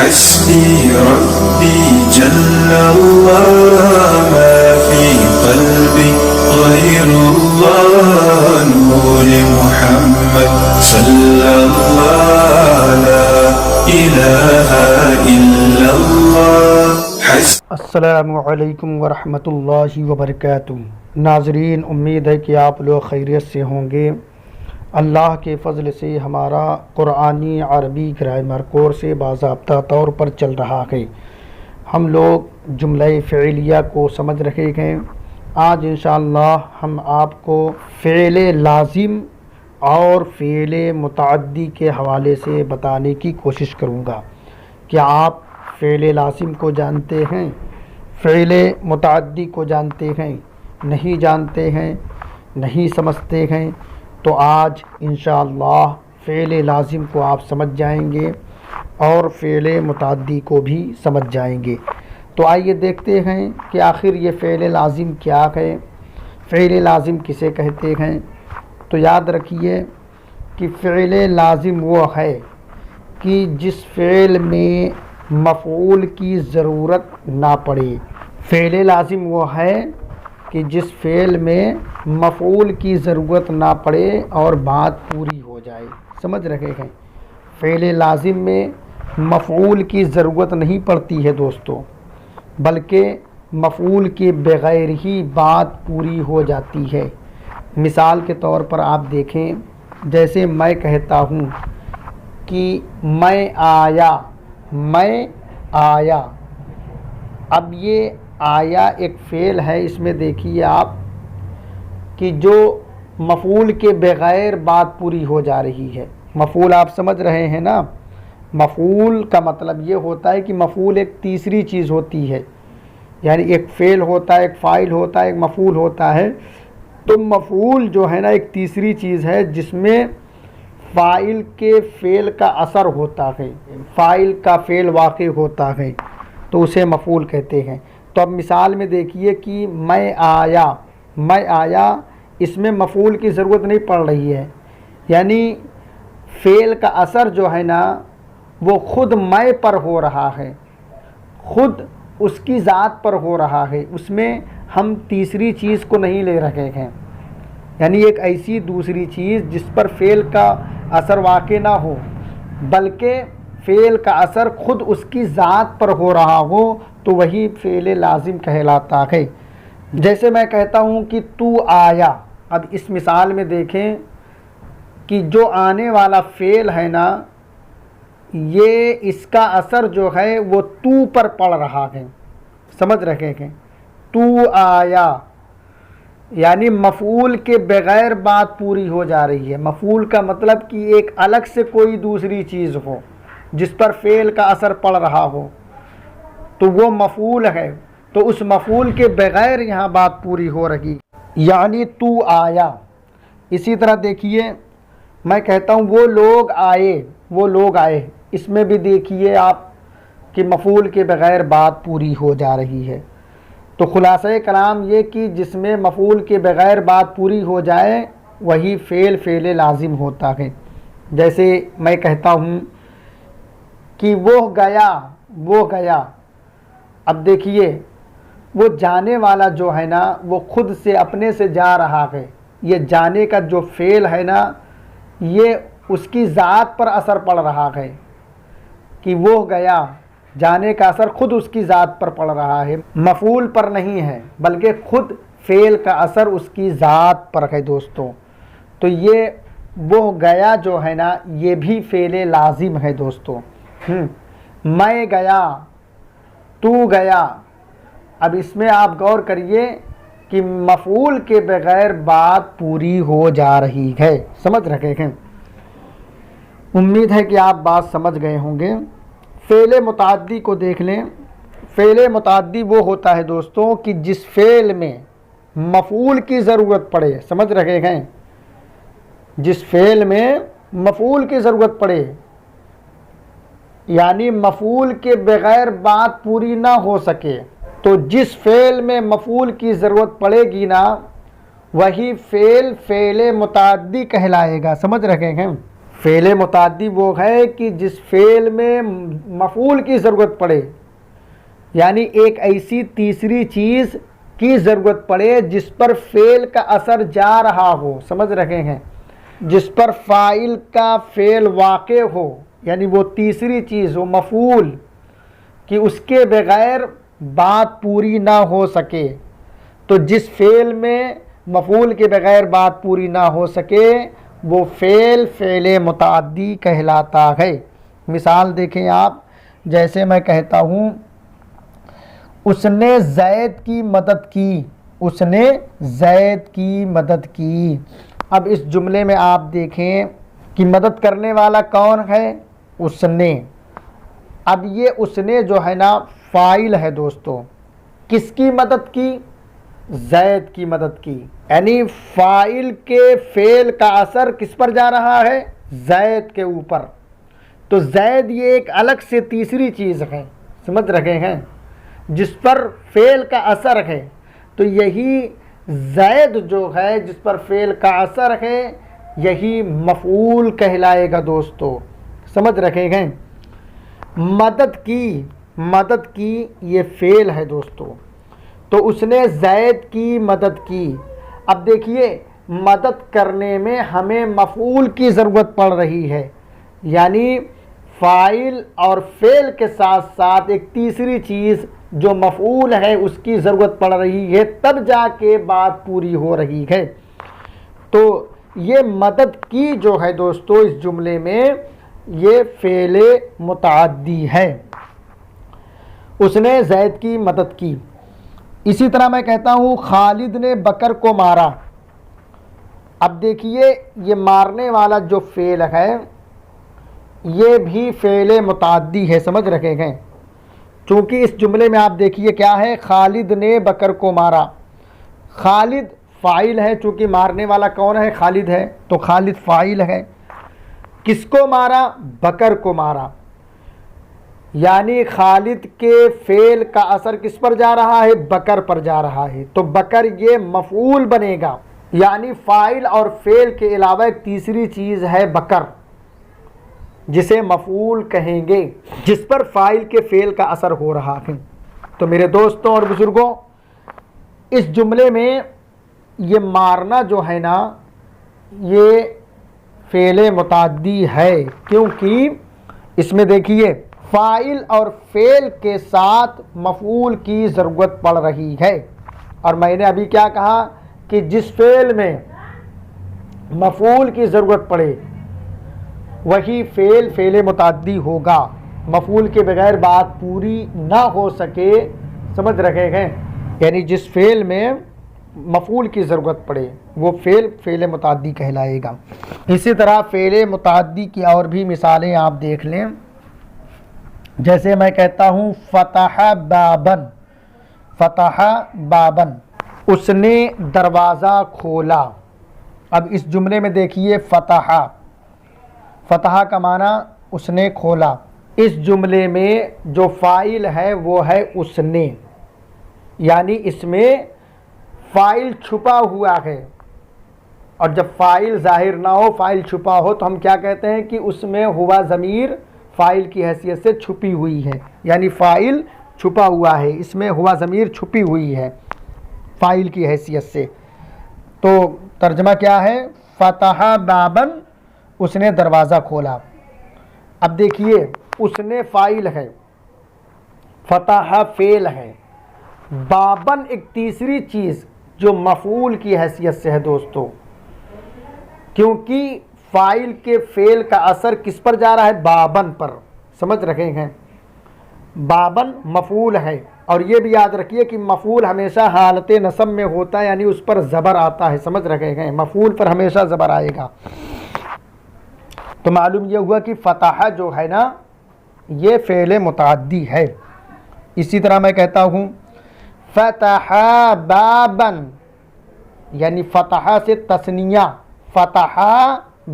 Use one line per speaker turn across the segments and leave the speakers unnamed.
حسبي ربي جل الله ما في قلبي غير الله نور محمد صلى الله لا إله إلا الله
السلام علیکم ورحمۃ اللہ وبرکاتہ۔ ناظرین، امید ہے کہ آپ لوگ خیریت سے ہوں گے۔ اللہ کے فضل سے ہمارا قرآنی عربی گرامر کورس باضابطہ طور پر چل رہا ہے۔ ہم لوگ جملہ فعلیہ کو سمجھ رہے ہیں۔ آج انشاءاللہ ہم آپ کو فعل لازم اور فعل متعدی کے حوالے سے بتانے کی کوشش کروں گا۔ کیا آپ فعل لازم کو جانتے ہیں؟ فعل متعدی کو جانتے ہیں؟ نہیں جانتے ہیں، نہیں سمجھتے ہیں، تو آج انشاءاللہ فعل لازم کو آپ سمجھ جائیں گے اور فعل متعدی کو بھی سمجھ جائیں گے۔ تو آئیے دیکھتے ہیں کہ آخر یہ فعل لازم کیا ہے، فعل لازم کسے کہتے ہیں۔ تو یاد رکھیے کہ فعل لازم وہ ہے کہ جس فعل میں مفعول کی ضرورت نہ پڑے۔ فعل لازم وہ ہے کہ جس فعل میں مفعول کی ضرورت نہ پڑے اور بات پوری ہو جائے۔ سمجھ رہے ہیں؟ فعل لازم میں مفعول کی ضرورت نہیں پڑتی ہے دوستو، بلکہ مفعول کے بغیر ہی بات پوری ہو جاتی ہے۔ مثال کے طور پر آپ دیکھیں، جیسے میں کہتا ہوں کہ میں آیا، میں آیا۔ اب یہ آیا ایک فعل ہے، اس میں دیکھیے آپ کہ جو مفعول کے بغیر بات پوری ہو جا رہی ہے۔ مفعول آپ سمجھ رہے ہیں نا؟ مفعول کا مطلب یہ ہوتا ہے کہ مفعول ایک تیسری چیز ہوتی ہے، یعنی ایک فعل ہوتا ہے، ایک فاعل ہوتا ہے، ایک مفعول ہوتا ہے۔ تو مفعول جو ہے نا ایک تیسری چیز ہے جس میں فاعل کے فعل کا اثر ہوتا ہے، فاعل کا فعل واقع ہوتا ہے، تو اسے مفعول کہتے ہیں۔ تو اب مثال میں دیکھیے کہ میں آیا، میں آیا، اس میں مفعول کی ضرورت نہیں پڑ رہی ہے، یعنی فعل کا اثر جو ہے نا وہ خود میں پر ہو رہا ہے، خود اس کی ذات پر ہو رہا ہے، اس میں ہم تیسری چیز کو نہیں لے رہے ہیں، یعنی ایک ایسی دوسری چیز جس پر فعل کا اثر واقع نہ ہو بلکہ فعل کا اثر خود اس کی ذات پر ہو رہا ہو، تو وہی فعل لازم کہلاتا ہے۔ جیسے میں کہتا ہوں کہ تو آیا، اب اس مثال میں دیکھیں کہ جو آنے والا فعل ہے نا، یہ اس کا اثر جو ہے وہ تو پر پڑ رہا ہے۔ سمجھ رہے ہیں؟ تو آیا یعنی مفعول کے بغیر بات پوری ہو جا رہی ہے۔ مفعول کا مطلب کہ ایک الگ سے کوئی دوسری چیز ہو جس پر فعل کا اثر پڑ رہا ہو، تو وہ مفعول ہے۔ تو اس مفعول کے بغیر یہاں بات پوری ہو رہی، یعنی تو آیا۔ اسی طرح دیکھیے میں کہتا ہوں وہ لوگ آئے، وہ لوگ آئے، اس میں بھی دیکھیے آپ کہ مفعول کے بغیر بات پوری ہو جا رہی ہے۔ تو خلاصہ کلام یہ کہ جس میں مفعول کے بغیر بات پوری ہو جائے وہی فعل لازم ہوتا ہے۔ جیسے میں کہتا ہوں کہ وہ گیا، وہ گیا۔ اب دیکھیے وہ جانے والا جو ہے نا وہ خود سے اپنے سے جا رہا ہے، یہ جانے کا جو فعل ہے نا یہ اس کی ذات پر اثر پڑ رہا ہے کہ وہ گیا، جانے کا اثر خود اس کی ذات پر پڑ رہا ہے، مفعول پر نہیں ہے بلکہ خود فعل کا اثر اس کی ذات پر ہے دوستو۔ تو یہ وہ گیا جو ہے نا یہ بھی فعل لازم ہے دوستو۔ میں گیا، تو گیا۔ اب اس میں آپ غور کریے کہ مفعول کے بغیر بات پوری ہو جا رہی ہے۔ سمجھ رہے ہیں؟ امید ہے کہ آپ بات سمجھ گئے ہوں گے۔ فعل متعدی کو دیکھ لیں۔ فعل متعدی وہ ہوتا ہے دوستوں کہ جس فعل میں مفعول کی ضرورت پڑے۔ سمجھ رہے ہیں؟ جس فعل میں مفعول کی ضرورت پڑے، یعنی مفعول کے بغیر بات پوری نہ ہو سکے، تو جس فعل میں مفعول کی ضرورت پڑے گی نا وہی فعل متعدی کہلائے گا۔ سمجھ رہے ہیں؟ فعل متعدی وہ ہے کہ جس فعل میں مفعول کی ضرورت پڑے، یعنی ایک ایسی تیسری چیز کی ضرورت پڑے جس پر فعل کا اثر جا رہا ہو، سمجھ رہے ہیں، جس پر فاعل کا فعل واقع ہو، یعنی وہ تیسری چیز وہ مفعول کہ اس کے بغیر بات پوری نہ ہو سکے۔ تو جس فعل میں مفعول کے بغیر بات پوری نہ ہو سکے وہ فعل متعدی کہلاتا ہے۔ مثال دیکھیں آپ، جیسے میں کہتا ہوں اس نے زید کی مدد کی، اس نے زید کی مدد کی۔ اب اس جملے میں آپ دیکھیں کہ مدد کرنے والا کون ہے؟ اس نے۔ اب یہ اس نے جو ہے نا فاعل ہے دوستو، کس کی مدد کی؟ زید کی مدد کی، یعنی فاعل کے فعل کا اثر کس پر جا رہا ہے؟ زید کے اوپر۔ تو زید یہ ایک الگ سے تیسری چیز ہے، سمجھ رہے ہیں، جس پر فعل کا اثر ہے۔ تو یہی زید جو ہے جس پر فعل کا اثر ہے یہی مفعول کہلائے گا دوستو، سمجھ رہے ہیں۔ مدد کی یہ فعل ہے دوستو، تو اس نے زید کی مدد کی۔ اب دیکھیے مدد کرنے میں ہمیں مفعول کی ضرورت پڑ رہی ہے، یعنی فاعل اور فعل کے ساتھ ساتھ ایک تیسری چیز جو مفعول ہے اس کی ضرورت پڑ رہی ہے، تب جا کے بات پوری ہو رہی ہے۔ تو یہ مدد کی جو ہے دوستو اس جملے میں یہ فعل متعدی ہے، اس نے زید کی مدد کی۔ اسی طرح میں کہتا ہوں خالد نے بکر کو مارا۔ اب دیکھیے یہ مارنے والا جو فعل ہے یہ بھی فعل متعدی ہے، سمجھ رکھے ہیں، چونکہ اس جملے میں آپ دیکھیے کیا ہے، خالد نے بکر کو مارا۔ خالد فاعل ہے، چونکہ مارنے والا کون ہے؟ خالد ہے، تو خالد فاعل ہے۔ کس کو مارا؟ بکر کو مارا، یعنی خالد کے فعل کا اثر کس پر جا رہا ہے؟ بکر پر جا رہا ہے، تو بکر یہ مفعول بنے گا، یعنی فاعل اور فعل کے علاوہ ایک تیسری چیز ہے بکر، جسے مفعول کہیں گے، جس پر فاعل کے فعل کا اثر ہو رہا ہے۔ تو میرے دوستوں اور بزرگوں، اس جملے میں یہ مارنا جو ہے نا یہ فعل متعدی ہے، کیونکہ اس میں دیکھیے فاعل اور فعل کے ساتھ مفعول کی ضرورت پڑ رہی ہے، اور میں نے ابھی کیا کہا کہ جس فعل میں مفعول کی ضرورت پڑے وہی فعل متعدی ہوگا، مفعول کے بغیر بات پوری نہ ہو سکے، سمجھ رکھے ہیں، یعنی جس فعل میں مفعول کی ضرورت پڑے وہ فعل متعدی کہلائے گا۔ اسی طرح فعل متعدی کی اور بھی مثالیں آپ دیکھ لیں، جیسے میں کہتا ہوں فتح بابن، فتح بابن، اس نے دروازہ کھولا۔ اب اس جملے میں دیکھیے فتح کا معنی اس نے کھولا۔ اس جملے میں جو فاعل ہے وہ ہے اس نے، یعنی اس میں فاعل چھپا ہوا ہے، اور جب فاعل ظاہر نہ ہو، فاعل چھپا ہو، تو ہم کیا کہتے ہیں کہ اس میں ہوا ضمیر فاعل کی حیثیت سے چھپی ہوئی ہے، یعنی فاعل چھپا ہوا ہے، اس میں ہوا ضمیر چھپی ہوئی ہے فاعل کی حیثیت سے۔ تو ترجمہ کیا ہے؟ فتح بابن، اس نے دروازہ کھولا۔ اب دیکھیے اس نے فاعل ہے، فتح فعل ہے، بابن ایک تیسری چیز جو مفعول کی حیثیت سے ہے دوستو، کیونکہ فاعل کے فعل کا اثر کس پر جا رہا ہے؟ بابن پر، سمجھ رکھے ہیں، بابن مفعول ہے، اور یہ بھی یاد رکھیے کہ مفعول ہمیشہ حالت نصب میں ہوتا ہے، یعنی اس پر زبر آتا ہے، سمجھ رکھے ہیں، مفعول پر ہمیشہ زبر آئے گا۔ تو معلوم یہ ہوا کہ فتح جو ہے نا یہ فعل متعدی ہے۔ اسی طرح میں کہتا ہوں فتح بابن، یعنی فتح سے تثنیہ، فتح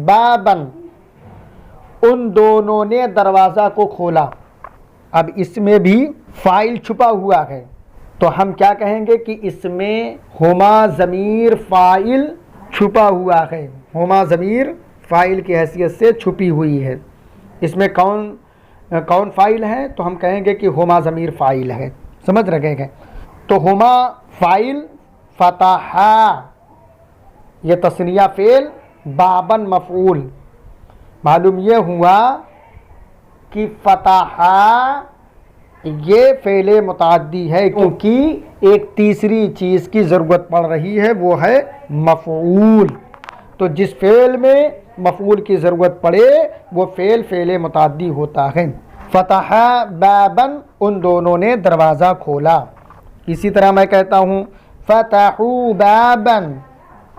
بابن، ان دونوں نے دروازہ کو کھولا۔ اب اس میں بھی فاعل چھپا ہوا ہے، تو ہم کیا کہیں گے کہ اس میں ہما ضمیر فاعل چھپا ہوا ہے، ہما ضمیر فاعل کی حیثیت سے چھپی ہوئی ہے۔ اس میں کون فاعل ہے؟ تو ہم کہیں گے کہ ہما ضمیر فاعل ہے، سمجھ رکھے گے۔ تو ہما فاعل، فتحا یہ تثنیہ فعل، بابن مفعول۔ معلوم یہ ہوا کہ فتحا یہ فعل متعدی ہے کیونکہ ایک تیسری چیز کی ضرورت پڑ رہی ہے، وہ ہے مفعول۔ تو جس فعل میں مفعول کی ضرورت پڑے وہ فعل متعدی ہوتا ہے۔ فتح بابن، ان دونوں نے دروازہ کھولا۔ اسی طرح میں کہتا ہوں فتحوا بابن،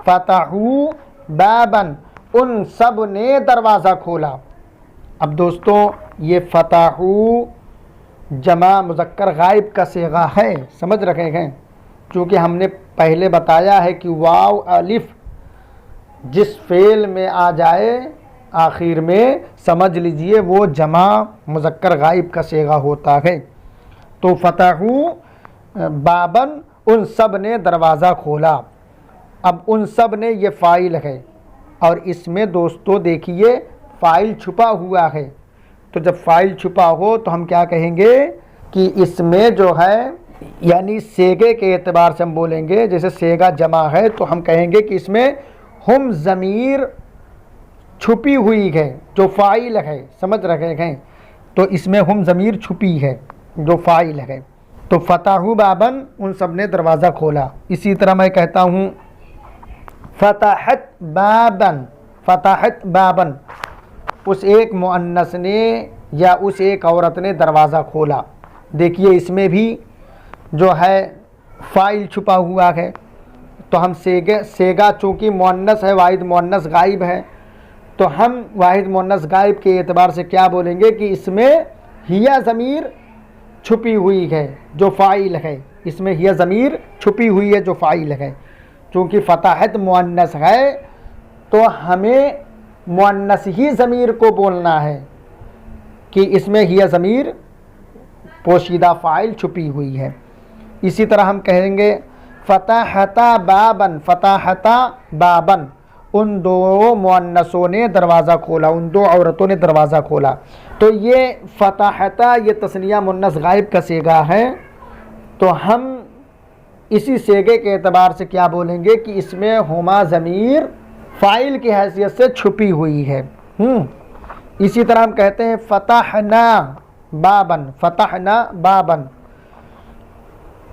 فتحوا بابن، ان سب نے دروازہ کھولا۔ اب دوستو یہ فتحوا جمع مذکر غائب کا صیغہ ہے، سمجھ رکھے ہیں، چونکہ ہم نے پہلے بتایا ہے کہ واو الف جس فعل میں آ جائے آخر میں سمجھ لیجئے وہ جمع مذکر غائب کا صیغہ ہوتا ہے۔ تو فتحوا بابن، ان سب نے دروازہ کھولا۔ اب ان سب نے یہ فاعل ہے اور اس میں دوستو دیکھیے فاعل چھپا ہوا ہے۔ تو جب فاعل چھپا ہو تو ہم کیا کہیں گے کہ اس میں جو ہے یعنی سیغے کے اعتبار سے ہم بولیں گے، جیسے سیغہ جمع ہے تو ہم کہیں گے کہ اس میں ہم ضمیر چھپی ہوئی ہے جو فاعل ہے، سمجھ رکھے ہیں۔ تو اس میں ہم ضمیر چھپی ہے جو فاعل ہے۔ تو فتحوا بابن، ان سب نے دروازہ کھولا۔ اسی طرح میں کہتا ہوں فتحت بابن، فتحت بابن، اس ایک مؤنث نے یا اس ایک عورت نے دروازہ کھولا۔ دیکھیے اس میں بھی جو ہے فاعل چھپا ہوا ہے، تو ہم سیغہ چونکہ مؤنث ہے، واحد مؤنث غائب ہے، تو ہم واحد مؤنث غائب کے اعتبار سے کیا بولیں گے کہ اس میں ہیا ضمیر چھپی ہوئی ہے جو فاعل ہے، اس میں ہیا ضمیر چھپی ہوئی ہے جو فاعل ہے۔ چونکہ فتحت مؤنث ہے تو ہمیں مؤنث ہی ضمیر کو بولنا ہے کہ اس میں ہیا ضمیر پوشیدہ فاعل چھپی ہوئی ہے۔ اسی طرح ہم کہیں گے فتحتا بابن، فتحتا بابن، ان دو مؤنثوں نے دروازہ کھولا، ان دو عورتوں نے دروازہ کھولا۔ تو یہ فتحتا یہ تثنیہ مؤنث غائب کا صیغہ ہے، تو ہم اسی صیغے کے اعتبار سے کیا بولیں گے کہ اس میں ہما ضمیر فاعل کی حیثیت سے چھپی ہوئی ہے۔ اسی طرح ہم کہتے ہیں فتحنا بابن، فتحنا بابن،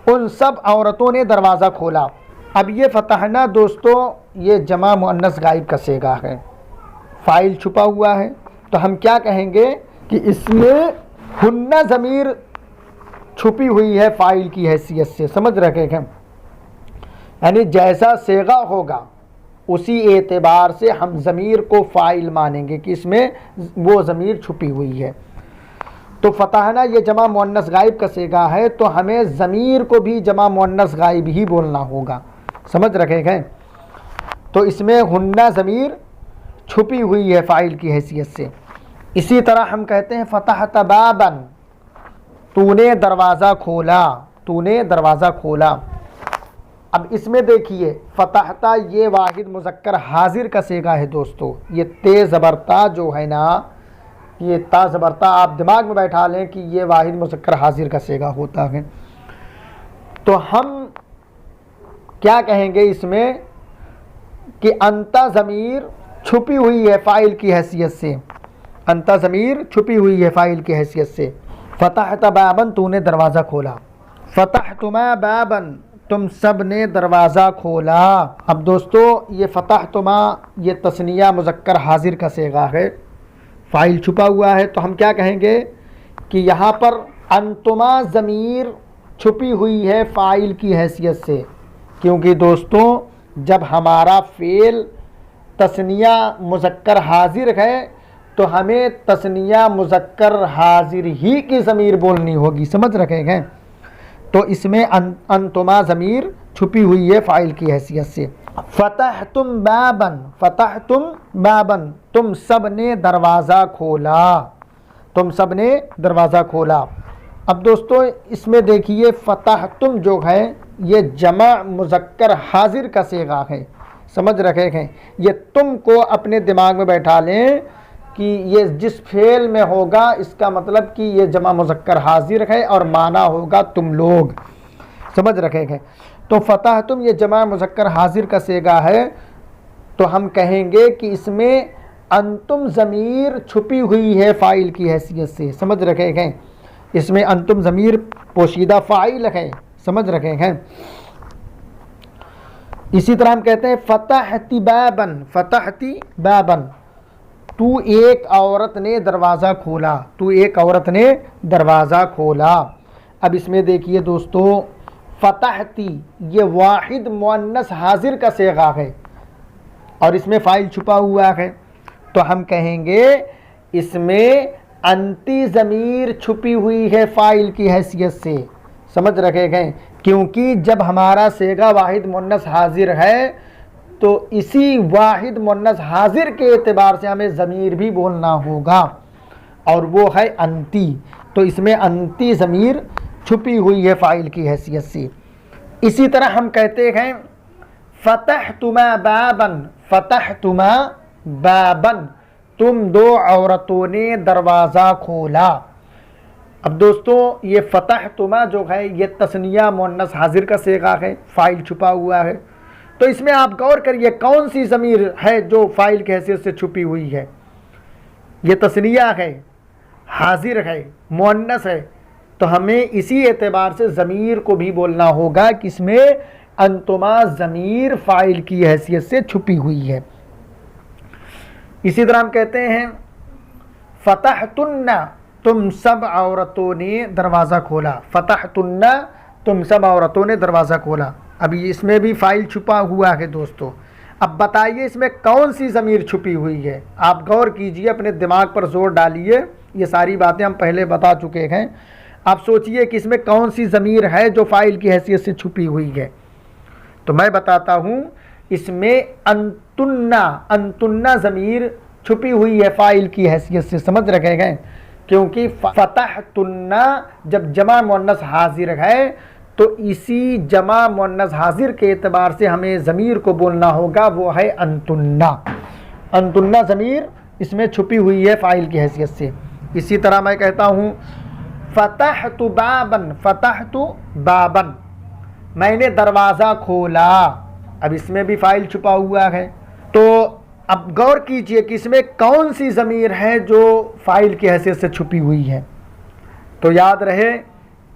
ان سب عورتوں نے دروازہ کھولا۔ اب یہ فتحنا دوستو یہ جمع مؤنث غائب کا صیغہ ہے، فاعل چھپا ہوا ہے، تو ہم کیا کہیں گے کہ اس میں ہن ضمیر چھپی ہوئی ہے فاعل کی حیثیت سے، سمجھ رکھے ہیں، یعنی جیسا صیغہ ہوگا اسی اعتبار سے ہم ضمیر کو فاعل مانیں گے کہ اس میں وہ ضمیر چھپی ہوئی ہے۔ تو فتحنا یہ جمع مؤنث غائب کا صیغہ ہے تو ہمیں ضمیر کو بھی جمع مؤنث غائب ہی بولنا ہوگا، سمجھ رکھے گئے۔ تو اس میں ہنہ ضمیر چھپی ہوئی ہے فاعل کی حیثیت سے۔ اسی طرح ہم کہتے ہیں فتحت بابن، تو نے دروازہ کھولا، تو نے دروازہ کھولا۔ اب اس میں دیکھیے فتحتا یہ واحد مذکر حاضر کا صیغہ ہے دوستو، یہ تے زبر تا جو ہے نا، یہ تا زبر تا آپ دماغ میں بیٹھا لیں کہ یہ واحد مذکر حاضر کا صیغہ ہوتا ہے۔ تو ہم کیا کہیں گے اس میں کہ انتا ضمیر چھپی ہوئی ہے فاعل کی حیثیت سے، انتا ضمیر چھپی ہوئی ہے فاعل کی حیثیت سے۔ فتحت بابن، تو نے دروازہ کھولا۔ فتحتما بابن، تم سب نے دروازہ کھولا۔ اب دوستو یہ فتحتما یہ تثنیہ مذکر حاضر کا صیغہ ہے، فاعل چھپا ہوا ہے، تو ہم کیا کہیں گے کہ یہاں پر انتما ضمیر چھپی ہوئی ہے فاعل کی حیثیت سے، کیونکہ دوستو جب ہمارا فعل تثنیہ مذکر حاضر ہے تو ہمیں تثنیہ مذکر حاضر ہی کی ضمیر بولنی ہوگی، سمجھ رکھے گئے۔ تو اس میں انتما ضمیر چھپی ہوئی ہے فاعل کی حیثیت سے۔ فتحتم بابن، فتحتم بابن، تم سب نے دروازہ کھولا، تم سب نے دروازہ کھولا۔ اب دوستو اس میں دیکھیے فتحتم جو ہے یہ جمع مذکر حاضر کا صیغہ ہے، سمجھ رکھے ہیں؟ یہ تم کو اپنے دماغ میں بیٹھا لیں کہ یہ جس فعل میں ہوگا اس کا مطلب کہ یہ جمع مذکر حاضر ہے اور معنی ہوگا تم لوگ، سمجھ رکھے ہیں؟ تو فتح تم یہ جمع مذکر حاضر کا صیغہ ہے، تو ہم کہیں گے کہ اس میں انتم ضمیر چھپی ہوئی ہے فاعل کی حیثیت سے، سمجھ رکھے ہیں؟ اس میں انتم ضمیر پوشیدہ فاعل ہے، سمجھ رکھے ہیں؟ اسی طرح ہم کہتے ہیں فتحتی بابن، فتحتی بابن، تو ایک عورت نے دروازہ کھولا، تو ایک عورت نے دروازہ کھولا۔ اب اس میں دیکھیے دوستو، فتحتی یہ واحد مؤنث حاضر کا صیغہ ہے اور اس میں فاعل چھپا ہوا ہے، تو ہم کہیں گے اس میں انتی ضمیر چھپی ہوئی ہے فاعل کی حیثیت سے، سمجھ رکھے گئے؟ کیونکہ جب ہمارا صیغہ واحد مؤنث حاضر ہے تو اسی واحد مؤنث حاضر کے اعتبار سے ہمیں ضمیر بھی بولنا ہوگا اور وہ ہے انتی، تو اس میں انتی ضمیر چھپی ہوئی ہے فاعل کی حیثیت سے۔ اسی طرح ہم کہتے ہیں فتحتما بابن، فتحتما بابن، تم دو عورتوں نے دروازہ کھولا۔ اب دوستو یہ فتحتما جو ہے یہ تثنیہ مؤنث حاضر کا صیغہ ہے، فاعل چھپا ہوا ہے، تو اس میں آپ غور کریے کون سی ضمیر ہے جو فاعل کی حیثیت سے چھپی ہوئی ہے؟ یہ تثنیہ ہے، حاضر ہے، مؤنث ہے، تو ہمیں اسی اعتبار سے ضمیر کو بھی بولنا ہوگا کہ اس میں انتما ضمیر فاعل کی حیثیت سے چھپی ہوئی ہے۔ اسی طرح ہم کہتے ہیں فتحتن، تم سب عورتوں نے دروازہ کھولا، فتحتن تم سب عورتوں نے دروازہ کھولا۔ ابھی اس میں بھی فاعل چھپا ہوا ہے دوستو، اب بتائیے اس میں کون سی ضمیر چھپی ہوئی ہے؟ آپ غور کیجئے، اپنے دماغ پر زور ڈالیے، یہ ساری باتیں ہم پہلے بتا چکے ہیں، آپ سوچئے کہ اس میں کون سی ضمیر ہے جو فاعل کی حیثیت سے چھپی ہوئی ہے؟ تو میں بتاتا ہوں، اس میں انتن ضمیر چھپی ہوئی ہے فاعل کی حیثیت سے، سمجھ رکھے گئے؟ کیونکہ فتحتن جب جمع مؤنث حاضر ہے تو اسی جمع مؤنث حاضر کے اعتبار سے ہمیں ضمیر کو بولنا ہوگا، وہ ہے انتن، انتن ضمیر اس میں چھپی ہوئی ہے فاعل کی حیثیت سے۔ اسی طرح میں کہتا ہوں فتحت بابن، فتحت بابن، میں نے دروازہ کھولا، اب اس میں بھی فاعل چھپا ہوا ہے، تو اب غور کیجئے کہ اس میں کون سی ضمیر ہے جو فاعل کی حیثیت سے چھپی ہوئی ہے؟ تو یاد رہے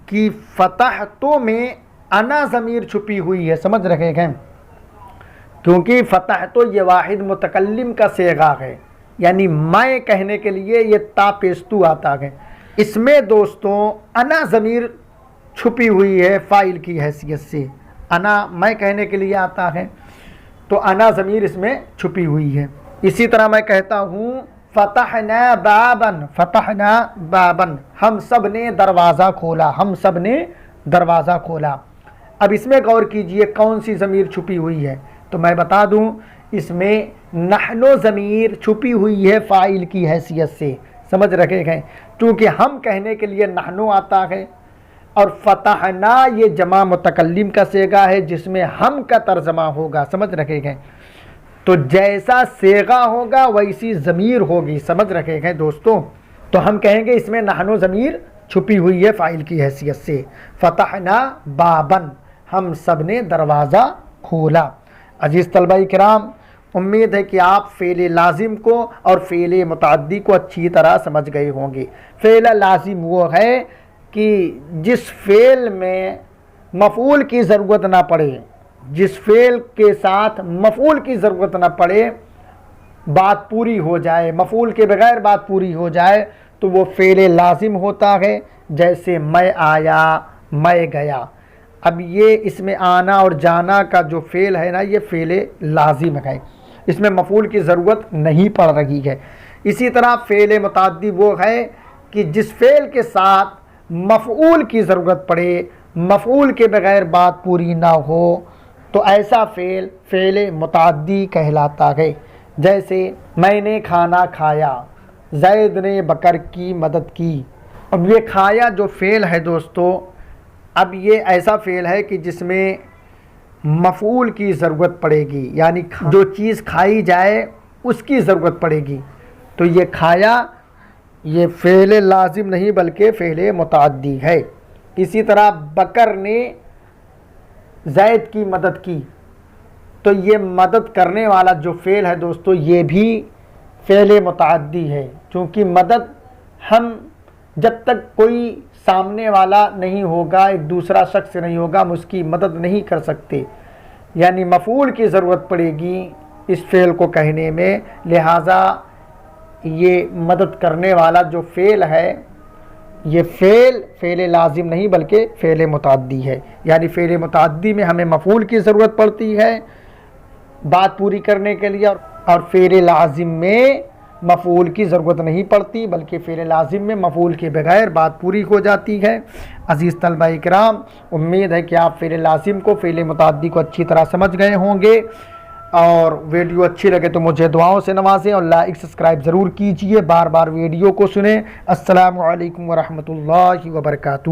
کہ فتحتو میں انا ضمیر چھپی ہوئی ہے، سمجھ رکھے ہیں؟ کیونکہ فتحتو یہ واحد متکلم کا صیغہ ہے، یعنی میں کہنے کے لیے یہ تا پیستو آتا ہے، اس میں دوستوں انا ضمیر چھپی ہوئی ہے فاعل کی حیثیت سے، انا میں کہنے کے لیے آتا ہے، تو انا ضمیر اس میں چھپی ہوئی ہے۔ اسی طرح میں کہتا ہوں فتحنا بابن، فتحنا بابن، ہم سب نے دروازہ کھولا، ہم سب نے دروازہ کھولا۔ اب اس میں غور کیجئے کون سی ضمیر چھپی ہوئی ہے؟ تو میں بتا دوں اس میں نحن ضمیر چھپی ہوئی ہے فاعل کی حیثیت سے، سمجھ رکھے ہیں؟ کیونکہ ہم کہنے کے لیے نحن آتا ہے اور فتحنا یہ جمع متکلم کا صیغہ ہے جس میں ہم کا ترجمہ ہوگا، سمجھ رکھے ہیں؟ تو جیسا صیغہ ہوگا ویسی ضمیر ہوگی، سمجھ رکھے ہیں دوستوں؟ تو ہم کہیں گے اس میں نحن ضمیر چھپی ہوئی ہے فاعل کی حیثیت سے، فتحنا بابن، ہم سب نے دروازہ کھولا۔ عزیز طلبہ کرام، امید ہے کہ آپ فعل لازم کو اور فعل متعدی کو اچھی طرح سمجھ گئے ہوں گے۔ فعل لازم وہ ہے کہ جس فعل میں مفعول کی ضرورت نہ پڑے، جس فعل کے ساتھ مفعول کی ضرورت نہ پڑے، بات پوری ہو جائے، مفعول کے بغیر بات پوری ہو جائے تو وہ فعل لازم ہوتا ہے، جیسے میں آیا، میں گیا۔ اب یہ اس میں آنا اور جانا کا جو فعل ہے نا، یہ فعل لازم ہے، اس میں مفعول کی ضرورت نہیں پڑ رہی ہے۔ اسی طرح فعل متعدی وہ ہے کہ جس فعل کے ساتھ مفعول کی ضرورت پڑے، مفعول کے بغیر بات پوری نہ ہو، تو ایسا فعل متعدی کہلاتا ہے۔ جیسے میں نے کھانا کھایا، زید نے بکر کی مدد کی۔ اب یہ کھایا جو فعل ہے دوستو، اب یہ ایسا فعل ہے کہ جس میں مفعول کی ضرورت پڑے گی، یعنی جو چیز کھائی جائے اس کی ضرورت پڑے گی۔ تو یہ کھایا یہ فعل لازم نہیں بلکہ فعل متعدی ہے۔ اسی طرح بکر نے زید کی مدد کی، تو یہ مدد کرنے والا جو فعل ہے دوستو یہ بھی فعل متعدی ہے، چونکہ مدد ہم جب تک کوئی سامنے والا نہیں ہوگا، ایک دوسرا شخص نہیں ہوگا، ہم اس کی مدد نہیں کر سکتے، یعنی مفعول کی ضرورت پڑے گی اس فعل کو کہنے میں، لہٰذا یہ مدد کرنے والا جو فعل ہے یہ فعل لازم نہیں بلکہ فعل متعدی ہے، یعنی فعل متعدی میں ہمیں مفعول کی ضرورت پڑتی ہے بات پوری کرنے کے لیے، اور فعل لازم میں مفعول کی ضرورت نہیں پڑتی بلکہ فعل لازم میں مفعول کے بغیر بات پوری ہو جاتی ہے۔ عزیز طلبہ کرام، امید ہے کہ آپ فعل لازم کو فعل متعدی کو اچھی طرح سمجھ گئے ہوں گے، اور ویڈیو اچھی لگے تو مجھے دعاؤں سے نوازیں اور لائک سبسکرائب ضرور کیجئے، بار بار ویڈیو کو سنیں۔ السلام علیکم ورحمۃ اللہ وبرکاتہ۔